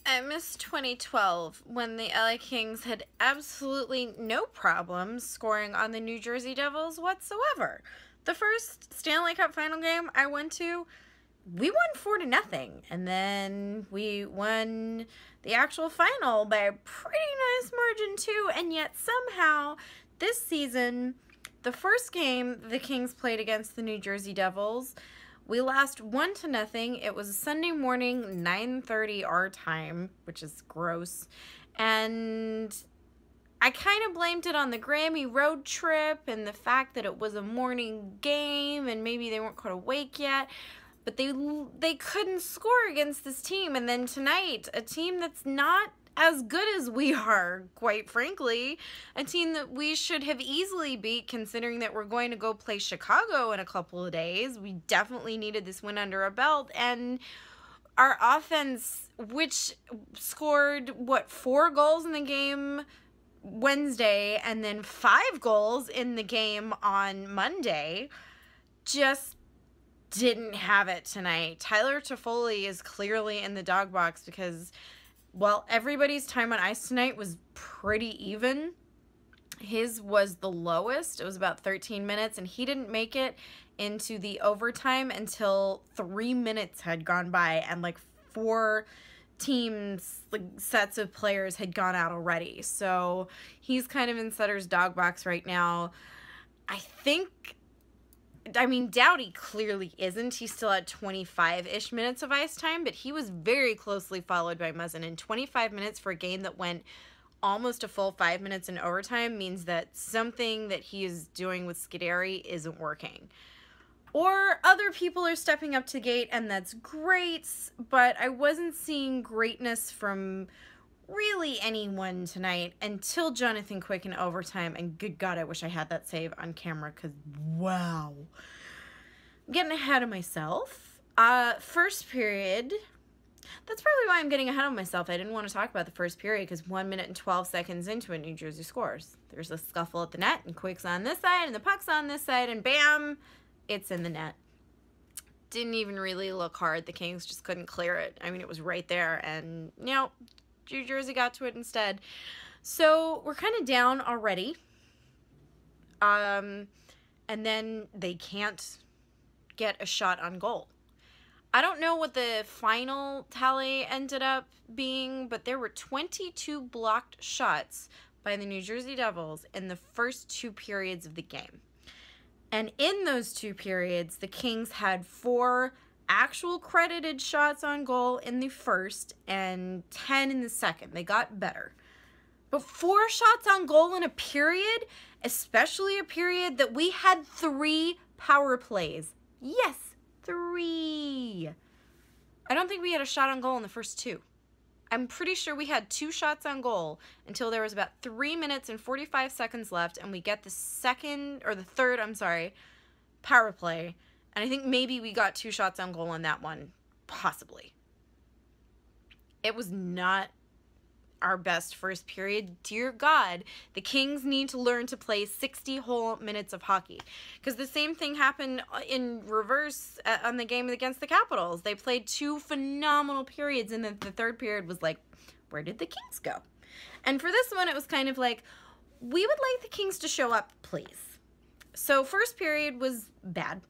I miss 2012 when the LA Kings had absolutely no problems scoring on the New Jersey Devils whatsoever. The first Stanley Cup final game I went to, we won 4-0, and then we won the actual final by a pretty nice margin too, and yet somehow this season, the first game the Kings played against the New Jersey Devils, we lost 1-0. It was a Sunday morning, 9:30 our time, which is gross. And I kind of blamed it on the Grammy road trip and the fact that it was a morning game and maybe they weren't quite awake yet. But they couldn't score against this team. And then tonight, a team that's not as good as we are, quite frankly. A team that we should have easily beat, considering that we're going to go play Chicago in a couple of days. We definitely needed this win under our belt. And our offense, which scored, 4 goals in the game Wednesday and then 5 goals in the game on Monday, just didn't have it tonight. Tyler Toffoli is clearly in the dog box because, well, everybody's time on ice tonight was pretty even. His was the lowest. It was about 13 minutes, and he didn't make it into the overtime until 3 minutes had gone by, and like 4 teams, like sets of players had gone out already. So he's kind of in Sutter's dog box right now. Doughty clearly isn't. He still had 25-ish minutes of ice time, but he was very closely followed by Muzzin. And 25 minutes for a game that went almost a full 5 minutes in overtime means that something that he is doing with Scuderi isn't working. Or other people are stepping up to the gate, and that's great, but I wasn't seeing greatness from really anyone tonight until Jonathan Quick in overtime, and good God, I wish I had that save on camera, because wow. I'm getting ahead of myself. First period, that's probably why I'm getting ahead of myself. I didn't want to talk about the first period, because 1 minute and 12 seconds into it, New Jersey scores. There's a scuffle at the net, and Quick's on this side, and the puck's on this side, and bam, it's in the net. Didn't even really look hard. The Kings just couldn't clear it. I mean, it was right there, and, you know, New Jersey got to it instead. So we're kind of down already. And then they can't get a shot on goal. I don't know what the final tally ended up being, but there were 22 blocked shots by the New Jersey Devils in the first 2 periods of the game. And in those 2 periods, the Kings had 4 actual credited shots on goal in the first and 10 in the second. They got better. But 4 shots on goal in a period, especially a period that we had 3 power plays. Yes, 3. I don't think we had a shot on goal in the first 2. I'm pretty sure we had 2 shots on goal until there was about 3 minutes and 45 seconds left, and we get the third power play. And I think maybe we got 2 shots on goal in that one, possibly. It was not our best first period. Dear God, the Kings need to learn to play 60 whole minutes of hockey. Because the same thing happened in reverse on the game against the Capitals. They played 2 phenomenal periods, and then the third period was like, where did the Kings go? And for this one, it was kind of like, we would like the Kings to show up, please. So first period was bad.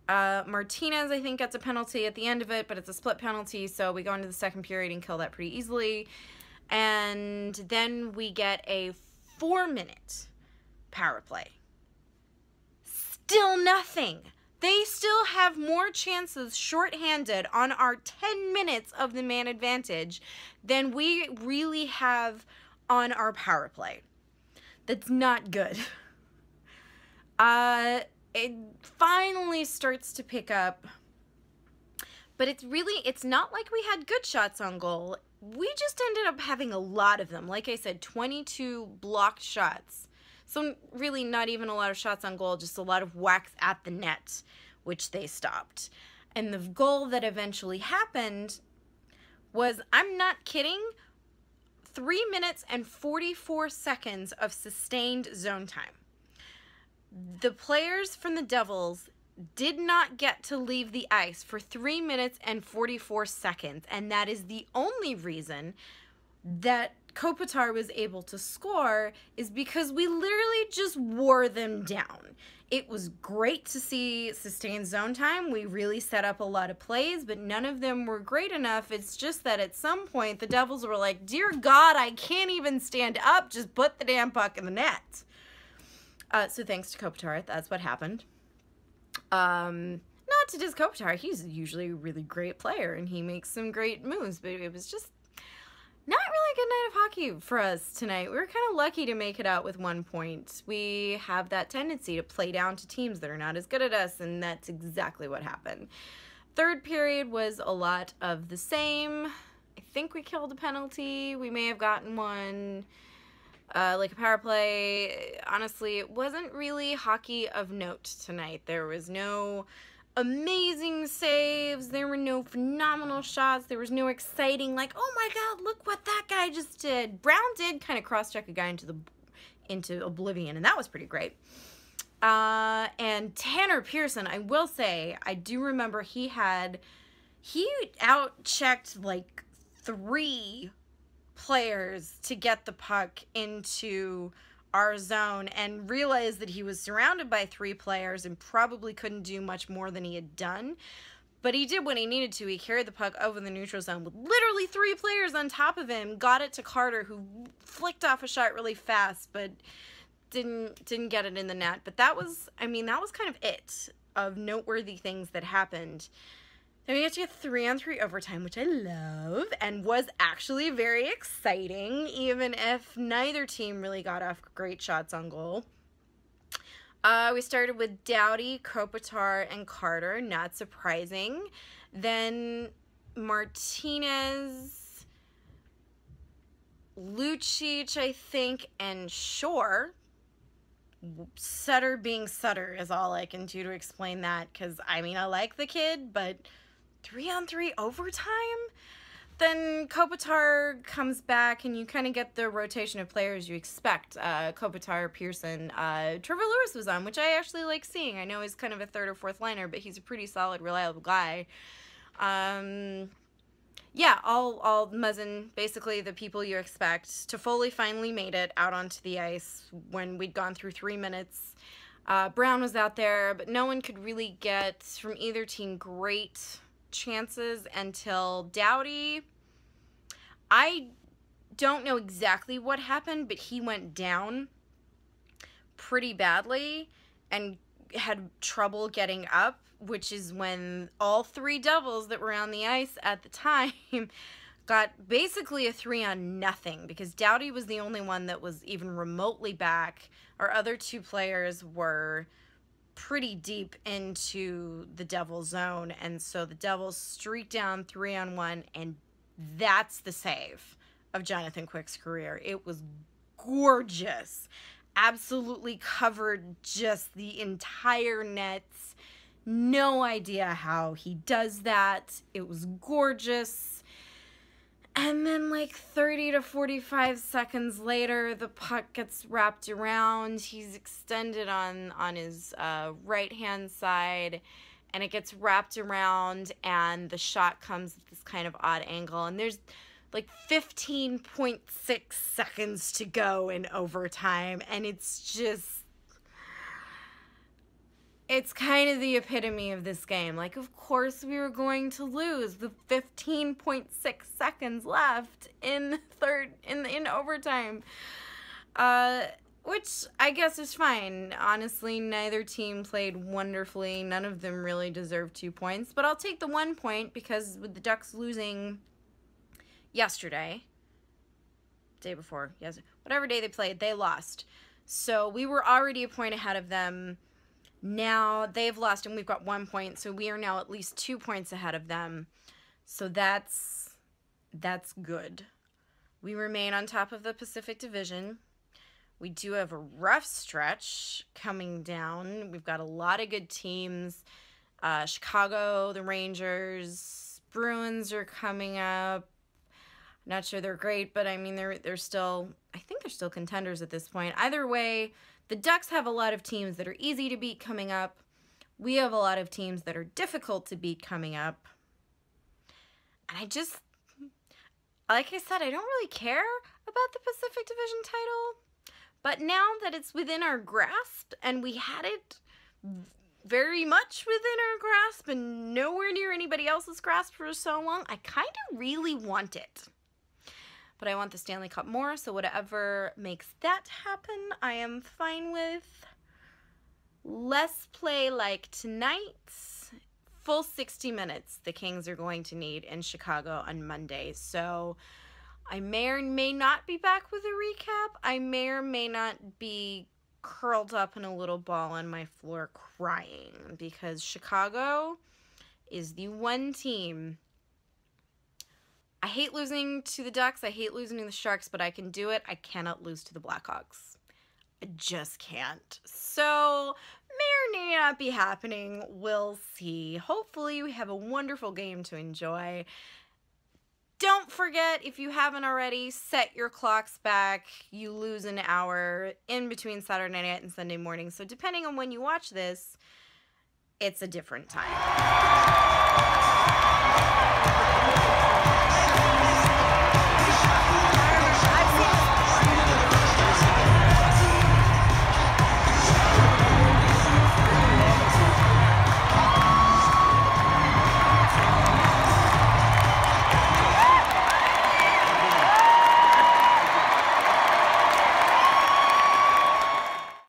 Martinez, I think, gets a penalty at the end of it, but it's a split penalty, so we go into the second period and kill that pretty easily. And then we get a 4-minute power play. Still nothing. They still have more chances shorthanded on our 10 minutes of the man advantage than we really have on our power play. That's not good. It finally starts to pick up, but it's not like we had good shots on goal. We just ended up having a lot of them. Like I said, 22 blocked shots. So really not even a lot of shots on goal, just a lot of whacks at the net, which they stopped. And the goal that eventually happened was, I'm not kidding, 3 minutes and 44 seconds of sustained zone time. The players from the Devils did not get to leave the ice for 3 minutes and 44 seconds, and that is the only reason that Kopitar was able to score, is because we literally just wore them down. It was great to see sustained zone time. We really set up a lot of plays, but none of them were great enough. It's just that at some point, the Devils were like, dear God, I can't even stand up. Just put the damn puck in the net. So thanks to Kopitar, that's what happened. Not to diss Kopitar. He's usually a really great player, and he makes some great moves, but it was just not really a good night of hockey for us tonight. We were kind of lucky to make it out with 1 point. We have that tendency to play down to teams that are not as good at us, and that's exactly what happened. Third period was a lot of the same. I think we killed a penalty. We may have gotten one, like a power play. Honestly, it wasn't really hockey of note tonight. There was no amazing saves. There were no phenomenal shots. There was no exciting, like, oh my God, look what that guy just did. Brown did kind of cross-check a guy into oblivion, and that was pretty great. And Tanner Pearson, I will say, I do remember he out-checked like 3 players to get the puck into our zone, and realized that he was surrounded by 3 players and probably couldn't do much more than he had done. But he did what he needed to. He carried the puck over the neutral zone with literally 3 players on top of him, got it to Carter, who flicked off a shot really fast, but didn't get it in the net. But that was, I mean, that was kind of it of noteworthy things that happened. Then we get to get 3-on-3 overtime, which I love, and was actually very exciting, even if neither team really got off great shots on goal. We started with Doughty, Kopitar, and Carter, not surprising. Then Martinez, Lucic, I think, and Shore. Sutter being Sutter is all I can do to explain that, because, I mean, I like the kid, but 3-on-3 overtime? Then Kopitar comes back, and you kind of get the rotation of players you expect. Kopitar, Pearson, Trevor Lewis was on, which I actually like seeing. I know he's kind of a 3rd or 4th liner, but he's a pretty solid, reliable guy. Yeah, all Muzzin, basically the people you expect. Toffoli finally made it out onto the ice when we'd gone through 3 minutes. Brown was out there, but no one could really get, from either team, great chances until Doughty. I don't know exactly what happened, but he went down pretty badly and had trouble getting up, which is when all 3 Devils that were on the ice at the time got basically a 3-on-0, because Doughty was the only one that was even remotely back. Our other 2 players were pretty deep into the Devil zone, and so the Devils streaked down 3-on-1, and that's the save of Jonathan Quick's career. It was gorgeous. Absolutely covered just the entire nets. No idea how he does that. It was gorgeous. And then like 30 to 45 seconds later, the puck gets wrapped around. He's extended on his right-hand side, and it gets wrapped around, and the shot comes at this kind of odd angle. And there's like 15.6 seconds to go in overtime, and it's just... it's kind of the epitome of this game. Like, of course we were going to lose with 15.6 seconds left in overtime. Which I guess is fine. Honestly, neither team played wonderfully. None of them really deserved 2 points. But I'll take the 1 point, because with the Ducks losing yesterday, day before, whatever day they played, they lost. So we were already a point ahead of them. Now they've lost and we've got 1 point, so we are now at least 2 points ahead of them. So that's good. We remain on top of the Pacific Division. We do have a rough stretch coming down. We've got a lot of good teams. Chicago, the Rangers, Bruins are coming up. Not sure they're great, but I mean they're still, I think they're still contenders at this point. Either way, the Ducks have a lot of teams that are easy to beat coming up. We have a lot of teams that are difficult to beat coming up. And like I said, I don't really care about the Pacific Division title. But now that it's within our grasp, and we had it very much within our grasp and nowhere near anybody else's grasp for so long, I kind of really want it. But I want the Stanley Cup more, so whatever makes that happen, I am fine with. Let's play like tonight. Full 60 minutes the Kings are going to need in Chicago on Monday. So I may or may not be back with a recap. I may or may not be curled up in a little ball on my floor crying, because Chicago is the one team. I hate losing to the Ducks. I hate losing to the Sharks, but I can do it. I cannot lose to the Blackhawks. I just can't. So may or may not be happening. We'll see. Hopefully we have a wonderful game to enjoy. Don't forget, if you haven't already, set your clocks back. You lose an hour in between Saturday night and Sunday morning. So depending on when you watch this, it's a different time.